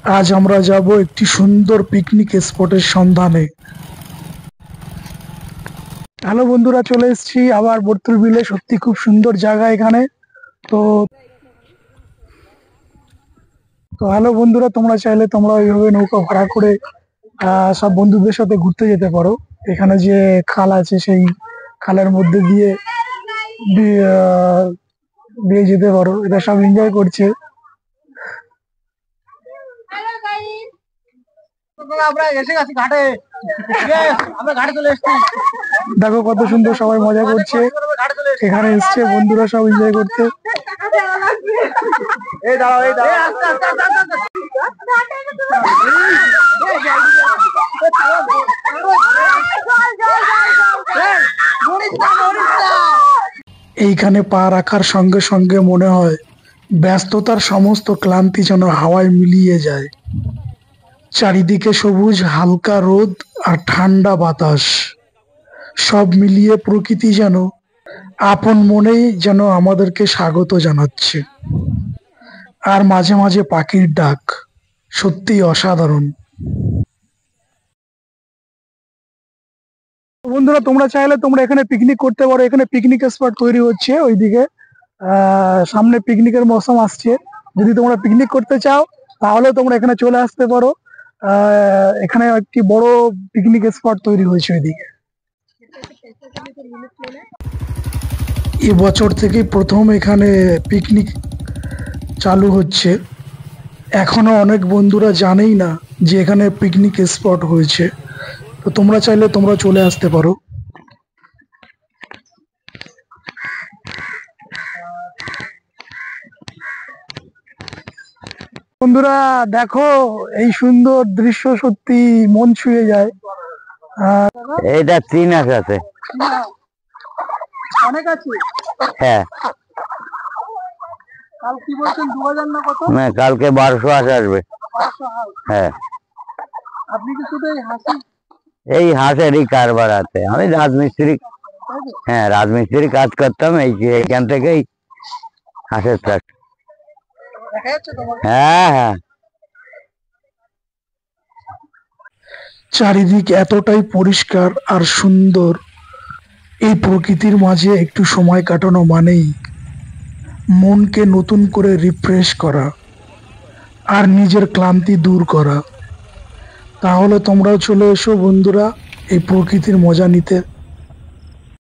আজ আমরা যাব একটি সুন্দর পিকনিক স্পটের সন্ধানে। হ্যালো বন্ধুরা, চলে এসেছি আবার বর্তুল বিলে। সত্যি খুব সুন্দর জায়গা এখানে। তো তো হ্যালো বন্ধুরা, তোমরা চাইলে তোমরা ওইভাবে নৌকা ভাড়া করে সব বন্ধুদের সাথে ঘুরতে যেতে পারো। এখানে যে খাল আছে সেই খালের মধ্যে দিয়ে দিয়ে আহ, দিয়ে যেতে পারো। এটা সব এনজয় করছে। দেখো কত সুন্দর সবাই মজা করছে। এখানে এসছে বন্ধুরা সব এনজয় করতে। এইখানে পা রাখার সঙ্গে সঙ্গে মনে হয় ব্যস্ততার সমস্ত ক্লান্তি যেন হাওয়ায় মিলিয়ে যায়। চারিদিকে সবুজ, হালকা রোদ আর ঠান্ডা বাতাস, সব মিলিয়ে প্রকৃতি যেন আপন মনেই যেন আমাদেরকে স্বাগত জানাচ্ছে। আর মাঝে মাঝে পাখির ডাক, সত্যি অসাধারণ। বন্ধুরা, তোমরা চাইলে তোমরা এখানে পিকনিক করতে পারো। এখানে পিকনিক স্পট তৈরি হচ্ছে ওইদিকে। সামনে পিকনিকের মৌসুম আসছে। যদি তোমরা পিকনিক করতে চাও তাহলে তোমরা এখানে চলে আসতে পারো। এখানে একটি বড় পিকনিক স্পট তৈরি হয়েছে ওইদিকে। এবছর থেকে প্রথম এখানে পিকনিক চালু হচ্ছে। এখনো অনেক বন্ধুরা জানেই না যে এখানে পিকনিক স্পট হয়েছে। তো তোমরা চাইলে তোমরা চলে আসতে পারো। বন্ধুরা দেখো, এই সুন্দর দৃশ্য সত্যি মন ছুঁয়ে যায়। এইটা 3 হাঁস আছে। অনেক আছে। হ্যাঁ, কাল কি বলছেন, 2000 না কত? না, কালকে 1200 হাঁস আসবে। 1200 হাঁস। হ্যাঁ, আপনি কি শুধু এই হাঁসি? এই হাঁসেরই কারবার আছে। আমি রাজমিস্ত্রি, হ্যাঁ রাজমিস্ত্রি কাজ করতাম। এইখান থেকেই হাঁসের চাষ। দেখা যাচ্ছে তোমার? হ্যাঁ হ্যাঁ, চারিদিক এতটাই পরিষ্কার আর সুন্দর। এই প্রকৃতির মাঝে একটু সময় কাটানো মানেই মনকে নতুন করে রিফ্রেশ করা আর নিজের ক্লান্তি দূর করা। তাহলে তোমরাও চলে এসো বন্ধুরা এই প্রকৃতির মজা নিতে।